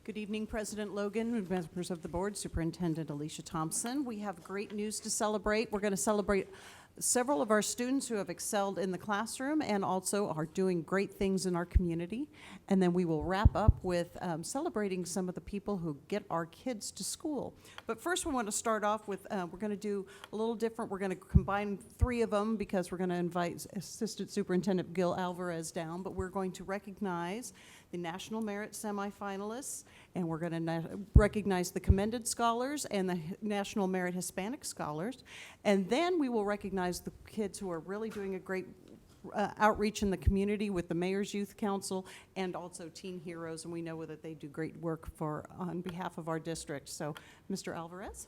Good evening, President Logan, members of the board, Superintendent Alicia Thompson. We have great news to celebrate. We're going to celebrate several of our students who have excelled in the classroom and also are doing great things in our community. And then we will wrap up with celebrating some of the people who get our kids to school. But first we want to start off with, we're going to do a little different. We're going to combine three of them because we're going to invite Assistant Superintendent Gil Alvarez down, but we're going to recognize the National Merit Semi-Finalists, and we're going to recognize the Commended Scholars and the National Merit Hispanic Scholars. And then we will recognize the kids who are really doing a great outreach in the community with the Mayor's Youth Council and also Teen Heroes, and we know that they do great work on behalf of our district. So, Mr. Alvarez.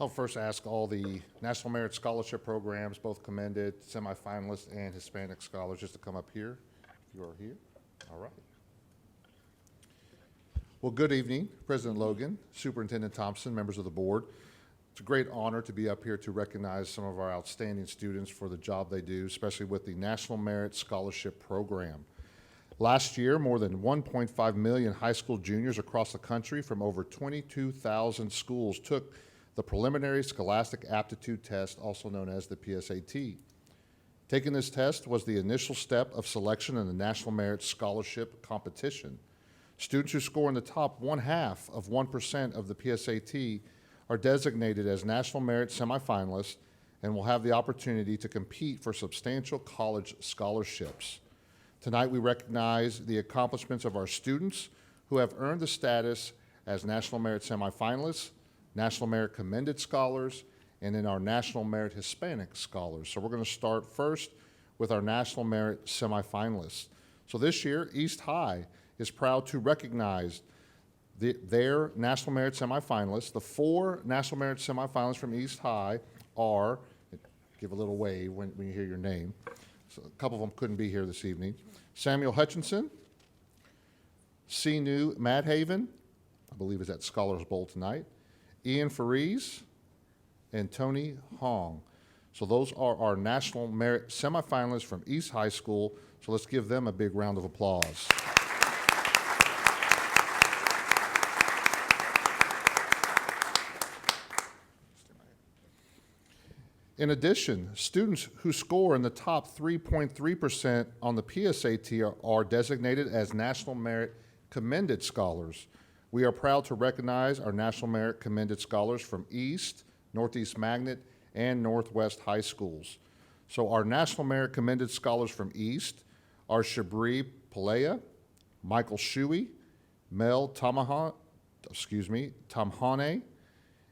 I'll first ask all the National Merit Scholarship programs, both commended, semi-finalists, and Hispanic scholars, just to come up here, if you are here. All right. Well, good evening, President Logan, Superintendent Thompson, members of the board. It's a great honor to be up here to recognize some of our outstanding students for the job they do, especially with the National Merit Scholarship Program. Last year, more than 1.5 million high school juniors across the country from over 22,000 schools took the Preliminary Scholastic Aptitude Test, also known as the PSAT. Taking this test was the initial step of selection in the National Merit Scholarship Competition. Students who score in the top 1/2 of 1% of the PSAT are designated as National Merit Semi-Finalists and will have the opportunity to compete for substantial college scholarships. Tonight we recognize the accomplishments of our students who have earned the status as National Merit Semi-Finalists, National Merit Commended Scholars, and in our National Merit Hispanic Scholars. So we're going to start first with our National Merit Semi-Finalists. So this year, East High is proud to recognize their National Merit Semi-Finalists. The 4 National Merit Semi-Finalists from East High are, give a little wave when you hear your name. So a couple of them couldn't be here this evening. Samuel Hutchinson, Sinu Madhaven, I believe is at Scholars Bowl tonight, Ian Faries, and Tony Hong. So those are our National Merit Semi-Finalists from East High School. So let's give them a big round of applause. In addition, students who score in the top 3.3% on the PSAT are designated as National Merit Commended Scholars. We are proud to recognize our National Merit Commended Scholars from East, Northeast Magnet, and Northwest High Schools. So our National Merit Commended Scholars from East are Shabri Palea, Michael Shuey, Mel Tamhane.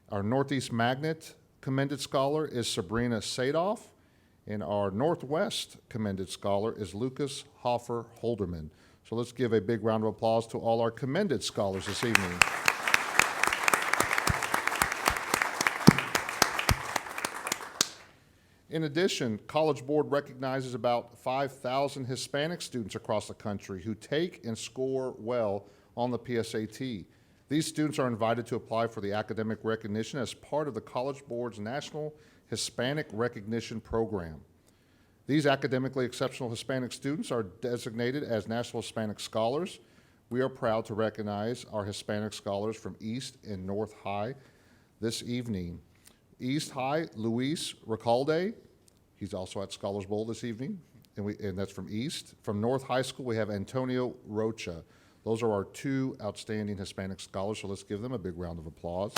Our Northeast Magnet Commended Scholar is Sabrina Sadoff, and our Northwest Commended Scholar is Lucas Hoffer Holderman. So let's give a big round of applause to all our commended scholars this evening. In addition, College Board recognizes about 5,000 Hispanic students across the country who take and score well on the PSAT. These students are invited to apply for the academic recognition as part of the College Board's National Hispanic Recognition Program. These academically exceptional Hispanic students are designated as National Hispanic Scholars. We are proud to recognize our Hispanic scholars from East and North High this evening. East High, Luis Recalde, he's also at Scholars Bowl this evening, and that's from East. From North High School, we have Antonio Rocha. Those are our 2 outstanding Hispanic scholars, so let's give them a big round of applause.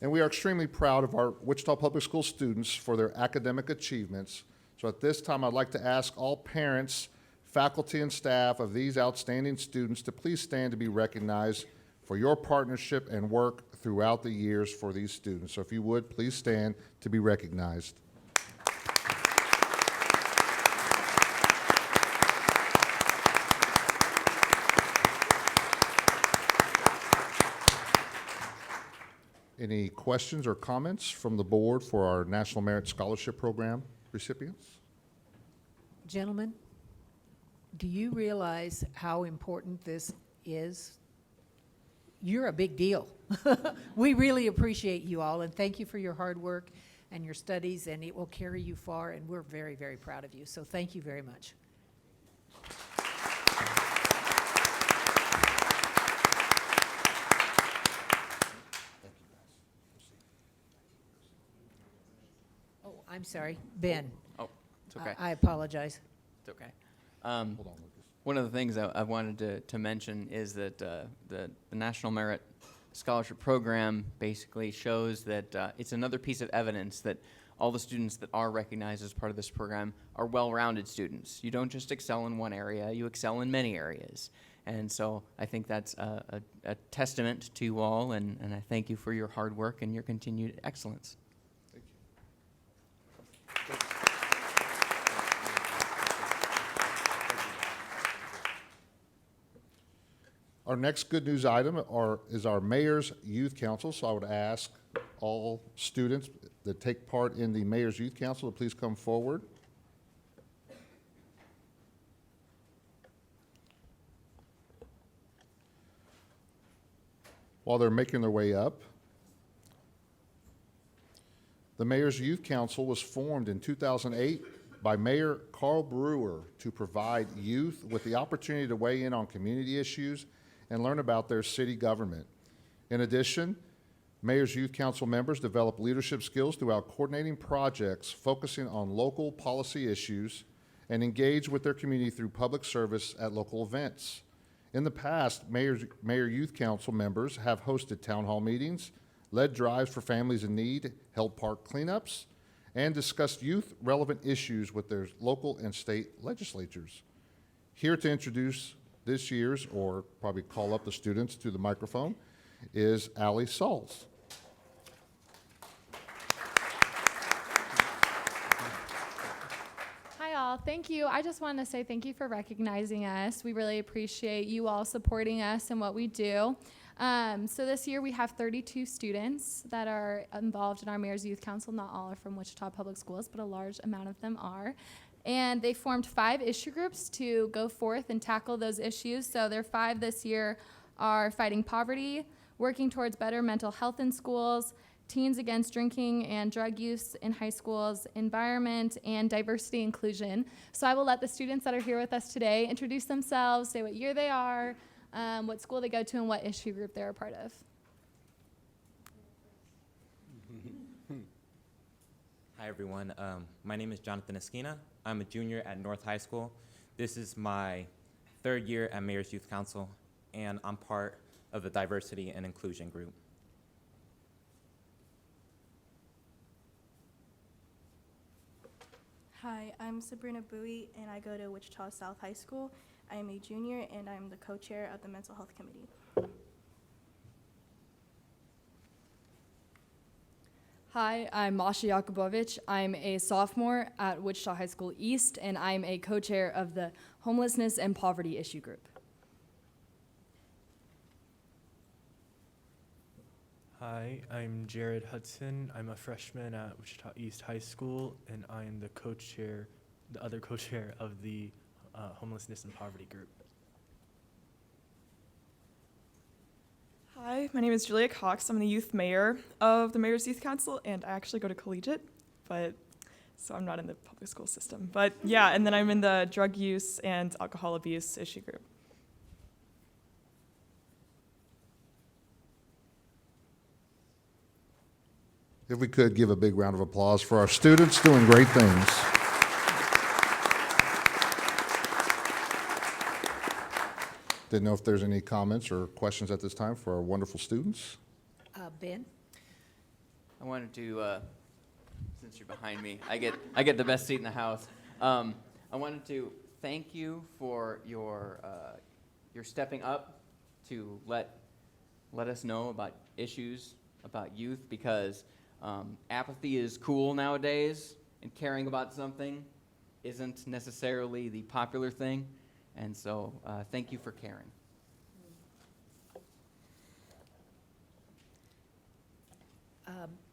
And we are extremely proud of our Wichita Public School students for their academic achievements. So at this time, I'd like to ask all parents, faculty, and staff of these outstanding students to please stand to be recognized for your partnership and work throughout the years for these students. So if you would, please stand to be recognized. Any questions or comments from the board for our National Merit Scholarship Program recipients? Gentlemen, do you realize how important this is? You're a big deal. We really appreciate you all, and thank you for your hard work and your studies, and it will carry you far, and we're very, very proud of you. So thank you very much. Oh, I'm sorry, Ben. Oh, it's okay. I apologize. It's okay. Hold on, Lucas. One of the things I wanted to mention is that the National Merit Scholarship Program basically shows that it's another piece of evidence that all the students that are recognized as part of this program are well-rounded students. You don't just excel in one area, you excel in many areas. And so I think that's a testament to you all, and I thank you for your hard work and your continued excellence. Thank you. Our next good news item is our Mayor's Youth Council. So I would ask all students that take part in the Mayor's Youth Council to please come forward. While they're making their way up, the Mayor's Youth Council was formed in 2008 by Mayor Carl Brewer to provide youth with the opportunity to weigh in on community issues and learn about their city government. In addition, Mayor's Youth Council members develop leadership skills throughout coordinating projects focusing on local policy issues and engage with their community through public service at local events. In the past, Mayor Youth Council members have hosted town hall meetings, led drives for families in need, held park cleanups, and discussed youth-relevant issues with their local and state legislatures. Here to introduce this year's, or probably call up the students to the microphone, is Allie Sauls. Hi all, thank you. I just wanted to say thank you for recognizing us. We really appreciate you all supporting us and what we do. So this year we have 32 students that are involved in our Mayor's Youth Council. Not all are from Wichita Public Schools, but a large amount of them are. And they formed 5 issue groups to go forth and tackle those issues. So their 5 this year are fighting poverty, working towards better mental health in schools, teens against drinking and drug use in high schools, environment, and diversity inclusion. So I will let the students that are here with us today introduce themselves, say what year they are, what school they go to, and what issue group they're a part of. Hi everyone, my name is Jonathan Esquina. I'm a junior at North High School. This is my 3rd year at Mayor's Youth Council, and I'm part of the Diversity and Inclusion group. Hi, I'm Sabrina Bowie, and I go to Wichita South High School. I am a junior, and I'm the co-chair of the Mental Health Committee. Hi, I'm Masha Yakubovich. I'm a sophomore at Wichita High School East, and I'm a co-chair of the Homelessness and Poverty Issue Group. Hi, I'm Jared Hudson. I'm a freshman at Wichita East High School, and I am the co-chair, the other co-chair of the Homelessness and Poverty Group. Hi, my name is Julia Cox. I'm the youth mayor of the Mayor's Youth Council, and I actually go to collegiate, so I'm not in the public school system. But yeah, and then I'm in the drug use and alcohol abuse issue group. If we could give a big round of applause for our students doing great things. Didn't know if there's any comments or questions at this time for our wonderful students. Ben? I wanted to, since you're behind me, I get the best seat in the house. I wanted to thank you for your stepping up to let us know about issues about youth, because apathy is cool nowadays, and caring about something isn't necessarily the popular thing. And so thank you for caring.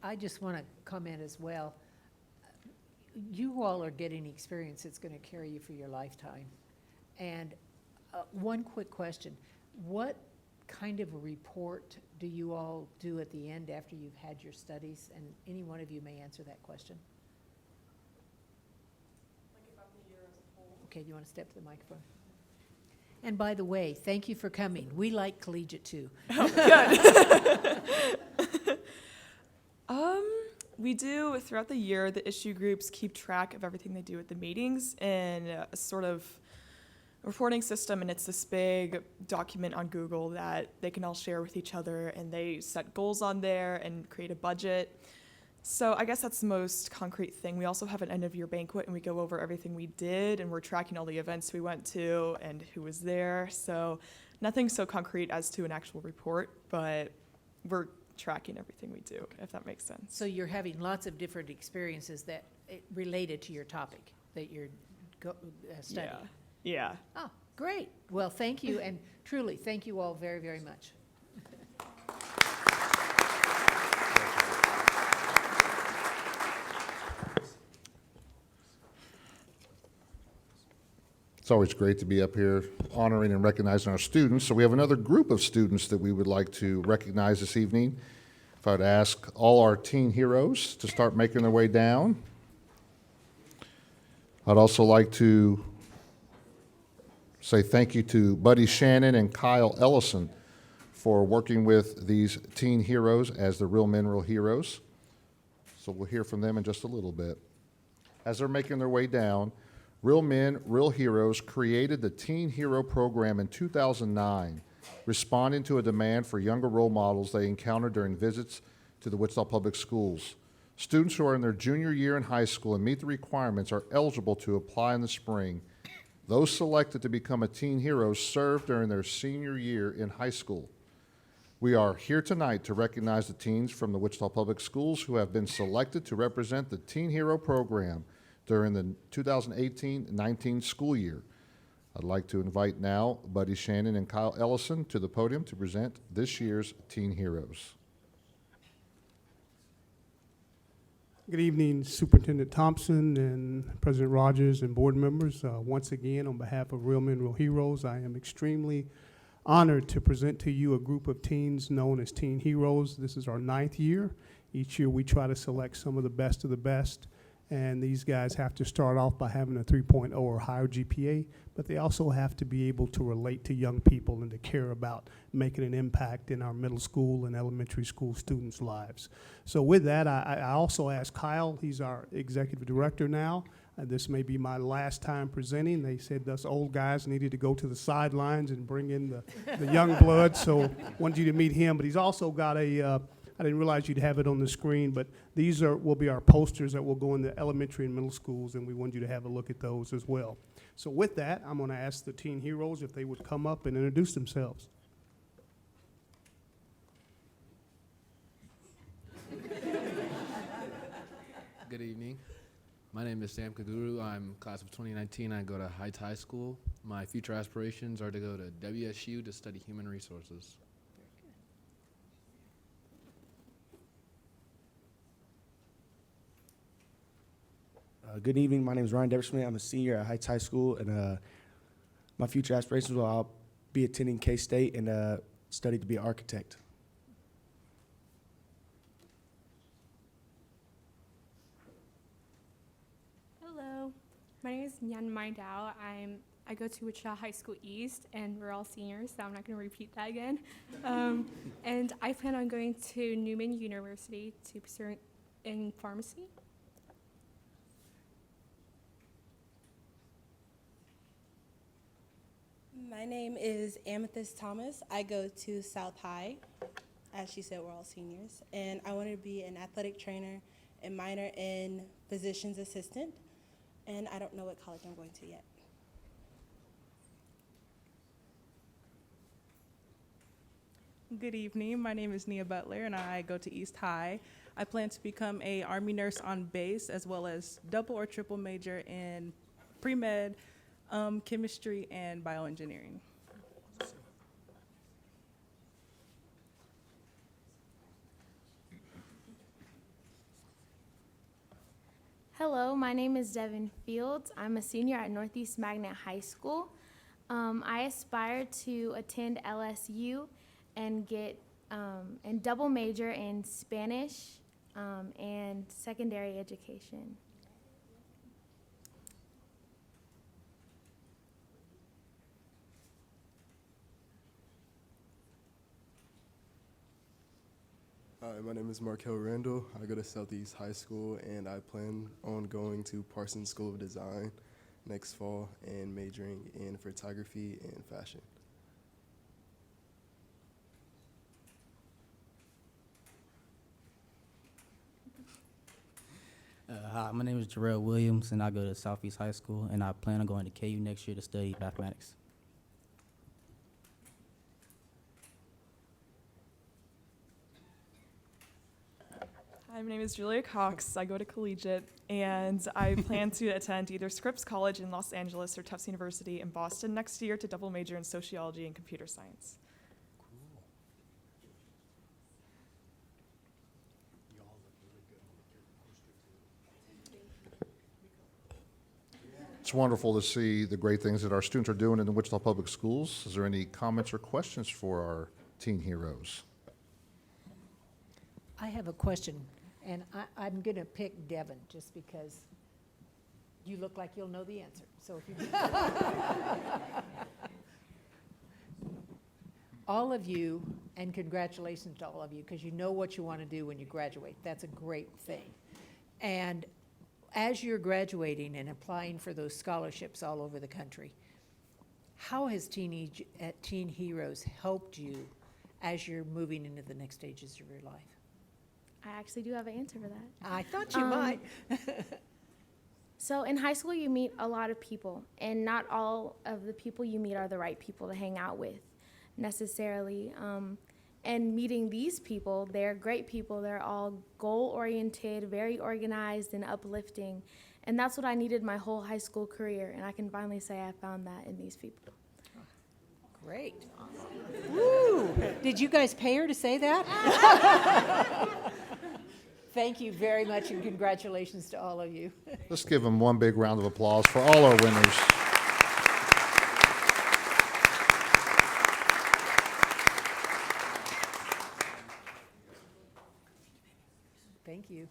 I just want to comment as well. You all are getting experience that's going to carry you for your lifetime. And one quick question. What kind of a report do you all do at the end after you've had your studies? And any one of you may answer that question. Okay, do you want to step to the microphone? And by the way, thank you for coming. We like collegiate too. We do, throughout the year, the issue groups keep track of everything they do at the meetings in a sort of reporting system, and it's this big document on Google that they can all share with each other, and they set goals on there and create a budget. So I guess that's the most concrete thing. We also have an end-of-year banquet, and we go over everything we did, and we're tracking all the events we went to and who was there. So nothing so concrete as to an actual report, but we're tracking everything we do, if that makes sense. So you're having lots of different experiences that related to your topic that you're studying. Yeah. Oh, great. Well, thank you, and truly, thank you all very, very much. It's always great to be up here honoring and recognizing our students. So we have another group of students that we would like to recognize this evening. If I would ask all our teen heroes to start making their way down. I'd also like to say thank you to Buddy Shannon and Kyle Ellison for working with these teen heroes as the Real Men, Real Heroes. So we'll hear from them in just a little bit. As they're making their way down, Real Men, Real Heroes created the Teen Hero Program in 2009, responding to a demand for younger role models they encountered during visits to the Wichita Public Schools. Students who are in their junior year in high school and meet the requirements are eligible to apply in the spring. Those selected to become a teen hero serve during their senior year in high school. We are here tonight to recognize the teens from the Wichita Public Schools who have been selected to represent the Teen Hero Program during the 2018-19 school year. I'd like to invite now Buddy Shannon and Kyle Ellison to the podium to present this year's Teen Heroes. Good evening, Superintendent Thompson and President Rogers and board members. Once again, on behalf of Real Men, Real Heroes, I am extremely honored to present to you a group of teens known as Teen Heroes. This is our 9th year. Each year we try to select some of the best, and these guys have to start off by having a 3.0 or higher GPA, but they also have to be able to relate to young people and to care about making an impact in our middle school and elementary school students' lives. So with that, I also asked Kyle, he's our executive director now. This may be my last time presenting. They said us old guys needed to go to the sidelines and bring in the young blood, so wanted you to meet him. But he's also got I didn't realize you'd have it on the screen, but these will be our posters that will go in the elementary and middle schools, and we want you to have a look at those as well. So with that, I'm going to ask the teen heroes if they would come up and introduce themselves. Good evening. My name is Sam Kaguru. I'm class of 2019. I go to Heights High School. My future aspirations are to go to WSU to study human resources. Good evening. My name is Ryan Deversman. I'm a senior at Heights High School, and my future aspirations will I'll be attending K-State and study to be an architect. Hello, my name is Nyan Mai Dao. I go to Wichita High School East, and we're all seniors, so I'm not going to repeat that again. And I plan on going to Newman University to pursue in pharmacy. My name is Amethyst Thomas. I go to South High. As she said, we're all seniors. And I want to be an athletic trainer and minor in physician's assistant. And I don't know what college I'm going to yet. Good evening. My name is Nia Butler, and I go to East High. I plan to become an Army nurse on base, as well as double or triple major in pre-med, chemistry, and bioengineering. Hello, my name is Devin Fields. I'm a senior at Northeast Magnet High School. I aspire to attend LSU and get and double major in Spanish and secondary education. Hi, my name is Markel Randall. I go to Southeast High School, and I plan on going to Parsons School of Design next fall and majoring in photography and fashion. Hi, my name is Jarrell Williams, and I go to Southeast High School, and I plan on going to KU next year to study mathematics. Hi, my name is Julia Cox. I go to Collegiate, and I plan to attend either Scripps College in Los Angeles or Tufts University in Boston next year to double major in sociology and computer science. It's wonderful to see the great things that our students are doing in the Wichita Public Schools. Is there any comments or questions for our teen heroes? I have a question, and I'm going to pick Devin just because you look like you'll know the answer. So if you all of you, and congratulations to all of you, because you know what you want to do when you graduate. That's a great thing. And as you're graduating and applying for those scholarships all over the country, how has Teen Heroes helped you as you're moving into the next stages of your life? I actually do have an answer for that. I thought you might. So in high school, you meet a lot of people, and not all of the people you meet are the right people to hang out with necessarily. And meeting these people, they're great people. They're all goal-oriented, very organized, and uplifting. And that's what I needed my whole high school career, and I can finally say I found that in these people. Great. Woo! Did you guys pay her to say that? Thank you very much, and congratulations to all of you. Let's give them one big round of applause for all our winners. Thank you.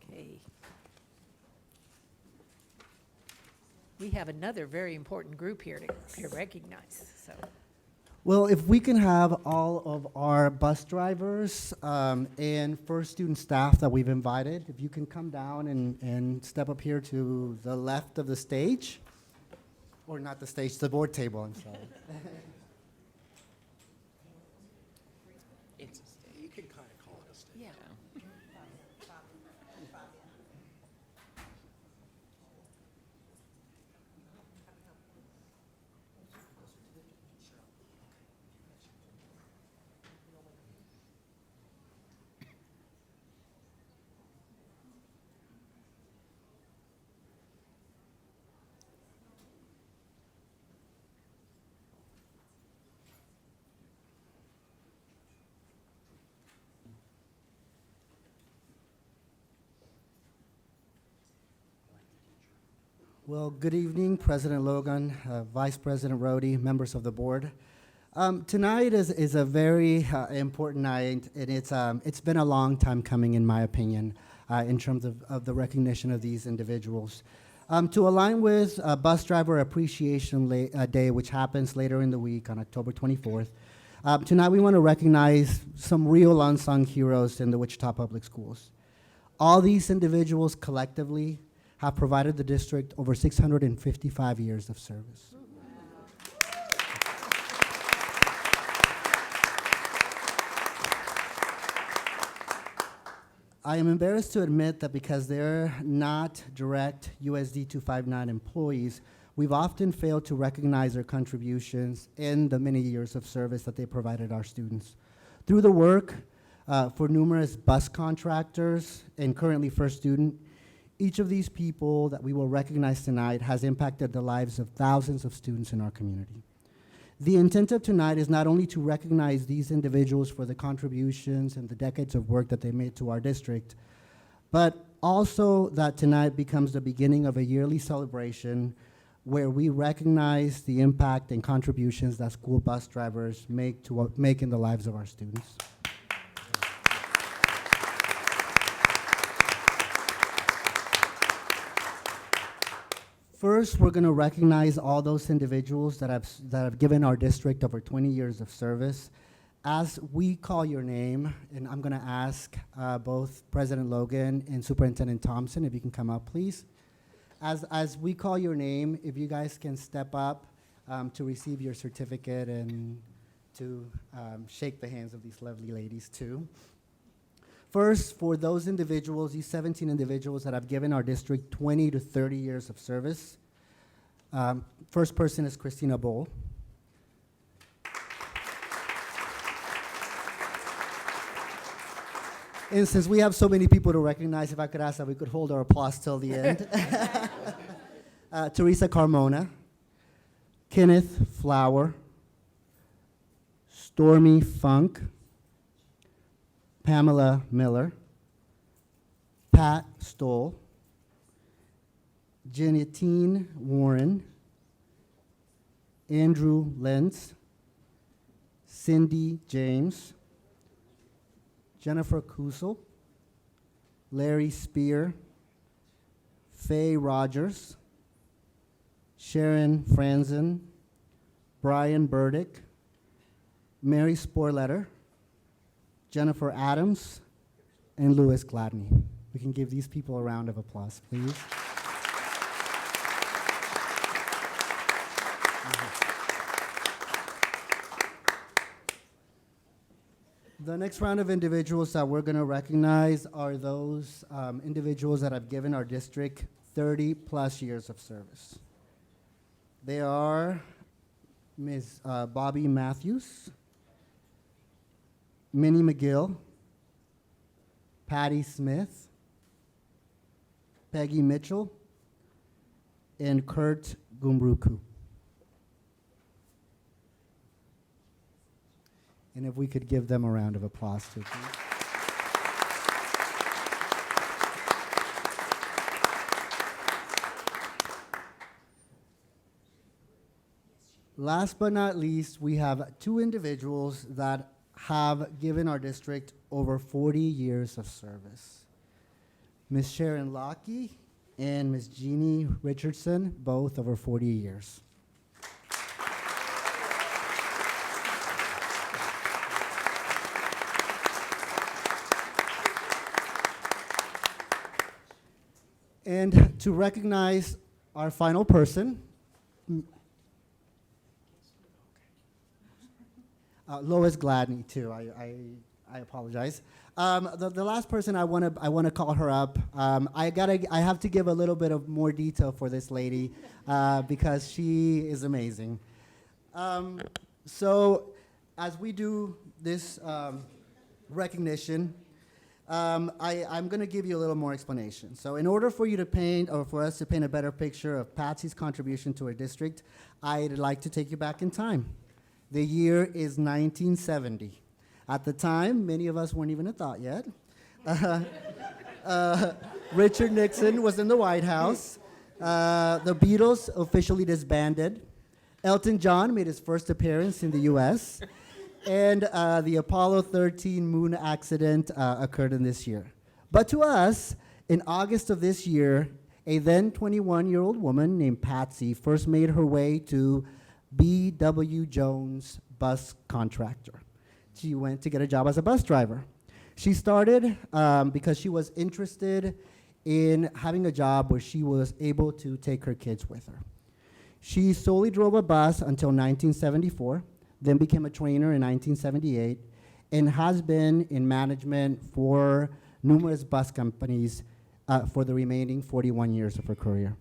Okay. We have another very important group here to recognize, so. Well, if we can have all of our bus drivers and first student staff that we've invited, if you can come down and step up here to the left of the stage, or not the stage, the board table, I'm sorry. It's a stage. You can kind of call it a stage. Yeah. Well, good evening, President Logan, Vice President Rhodey, members of the board. Tonight is a very important night, and it's been a long time coming, in my opinion, in terms of the recognition of these individuals. To align with Bus Driver Appreciation Day, which happens later in the week on October 24th, tonight we want to recognize some real unsung heroes in the Wichita Public Schools. All these individuals collectively have provided the district over 655 years of service. I am embarrassed to admit that because they're not direct USD 259 employees, we've often failed to recognize their contributions in the many years of service that they provided our students. Through the work for numerous bus contractors, and currently first student. Each of these people that we will recognize tonight has impacted the lives of thousands of students in our community. The intent of tonight is not only to recognize these individuals for the contributions and the decades of work that they made to our district, but also that tonight becomes the beginning of a yearly celebration where we recognize the impact and contributions that school bus drivers make in the lives of our students. First, we're going to recognize all those individuals that have given our district over 20 years of service. As we call your name, and I'm going to ask both President Logan and Superintendent Thompson, if you can come up, please. As we call your name, if you guys can step up to receive your certificate and to shake the hands of these lovely ladies, too. First, for those individuals, these 17 individuals that have given our district 20 to 30 years of service, first person is Christina Bowl. And since we have so many people to recognize, if I could ask that we could hold our applause till the end. Teresa Carmona, Kenneth Flower, Stormy Funk, Pamela Miller, Pat Stoll, Jeanette Warren, Andrew Lentz, Cindy James, Jennifer Kusel, Larry Spear, Faye Rogers, Sharon Franzen, Brian Burdick, Mary Sporletter, Jennifer Adams, and Louis Gladney. We can give these people a round of applause, please. The next round of individuals that we're going to recognize are those individuals that have given our district 30 plus years of service. They are Ms. Bobby Matthews, Minnie McGill, Patty Smith, Peggy Mitchell, and Kurt Gumbruku. And if we could give them a round of applause too, please. Last but not least, we have two individuals that have given our district over 40 years of service. Ms. Sharon Lockie and Ms. Jeannie Richardson, both over 40 years. And to recognize our final person, Lois Gladney, too. I apologize. The last person I want to call her up. I have to give a little bit of more detail for this lady because she is amazing. So, as we do this recognition, I'm going to give you a little more explanation. So, in order for you to paint, or for us to paint a better picture of Patsy's contribution to our district, I'd like to take you back in time. The year is 1970. At the time, many of us weren't even a thought yet. Richard Nixon was in the White House. The Beatles officially disbanded. Elton John made his first appearance in the US. And the Apollo 13 moon accident occurred in this year. But to us, in August of this year, a then 21-year-old woman named Patsy first made her way to B.W. Jones Bus Contractor. She went to get a job as a bus driver. She started because she was interested in having a job where she was able to take her kids with her. She solely drove a bus until 1974, then became a trainer in 1978, and has been in management for numerous bus companies for the remaining 41 years of her career.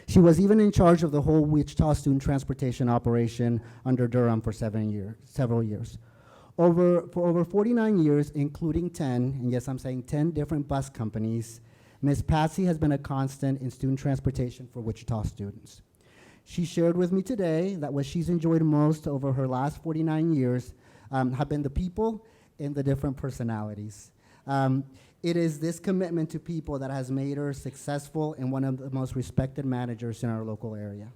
She was even in charge of the whole Wichita student transportation operation under Durham for several years. For over 49 years, including 10, and yes, I'm saying 10 different bus companies, Ms. Patsy has been a constant in student transportation for Wichita students. She shared with me today that what she's enjoyed most over her last 49 years have been the people and the different personalities. It is this commitment to people that has made her successful and one of the most respected managers in our local area.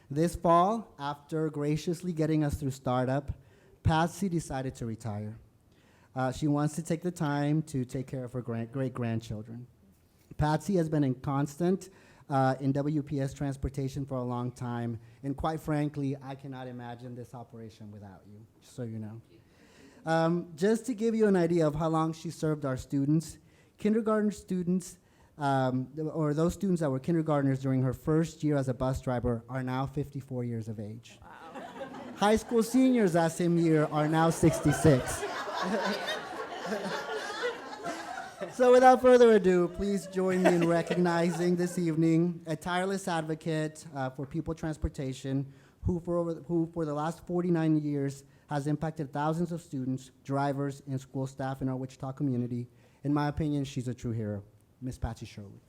This fall, after graciously getting us through startup, Patsy decided to retire. She wants to take the time to take care of her great-grandchildren. Patsy has been in constant in WPS transportation for a long time, and quite frankly, I cannot imagine this operation without you, just so you know. Just to give you an idea of how long she served our students, kindergarten students, or those students that were kindergartners during her first year as a bus driver are now 54 years of age. Wow. High school seniors that same year are now 66. So without further ado, please join me in recognizing this evening a tireless advocate for people transportation who for the last 49 years has impacted thousands of students, drivers, and school staff in our Wichita community. In my opinion, she's a true hero, Miss Patsy Shirley.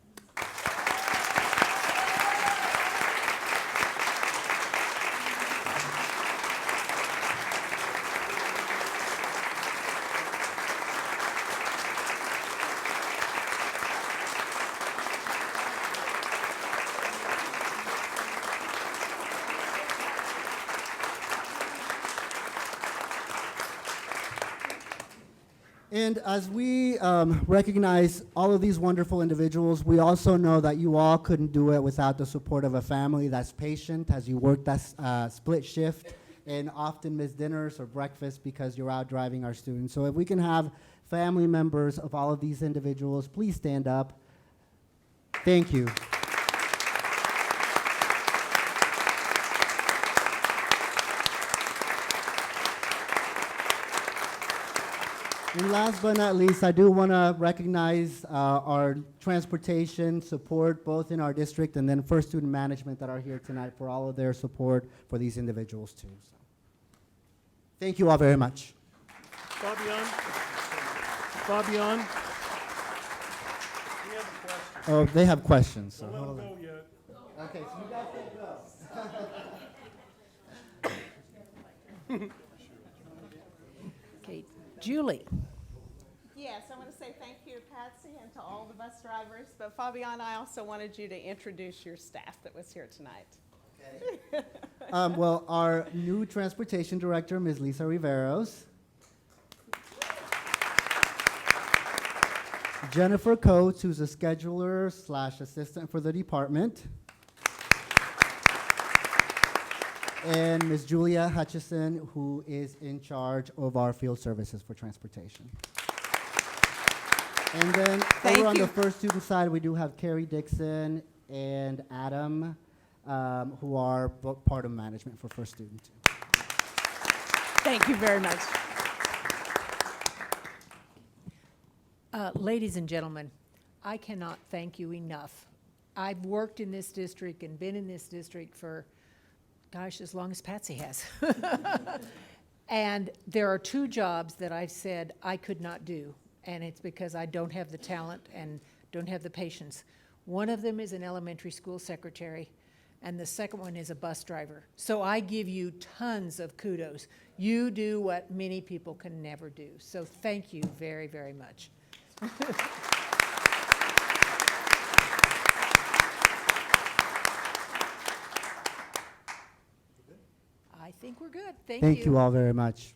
And as we recognize all of these wonderful individuals, we also know that you all couldn't do it without the support of a family that's patient as you work that split shift and often miss dinners or breakfast because you're out driving our students. So if we can have family members of all of these individuals, please stand up. Thank you. And last but not least, I do want to recognize our transportation support, both in our district and then First Student Management that are here tonight for all of their support for these individuals too. So, thank you all very much. Fabian? Fabian? We have a question. Oh, they have questions. So Don't let hold them on. go yet. Okay, so you guys can go. Okay, Julie. Yes, I want to say thank you to Patsy and to all the bus drivers. But Fabian, I also wanted you to introduce your staff that was here tonight. Okay. Well, our new transportation director, Ms. Lisa Riveros. Jennifer Coates, who's a scheduler / assistant for the department. And Ms. Julia Hutchison, who is in charge of our field services for transportation. And then over on the first student side, we do have Carrie Dixon and Adam, who are part of management for first student too. Thank you very much. Ladies and gentlemen, I cannot thank you enough. I've worked in this district and been in this district for, gosh, as long as Patsy has. And there are two jobs that I've said I could not do, and it's because I don't have the talent and don't have the patience. One of them is an elementary school secretary, and the second one is a bus driver. So I give you tons of kudos. You do what many people can never do. So thank you very, very much. I think we're good. Thank you. Thank you all very much.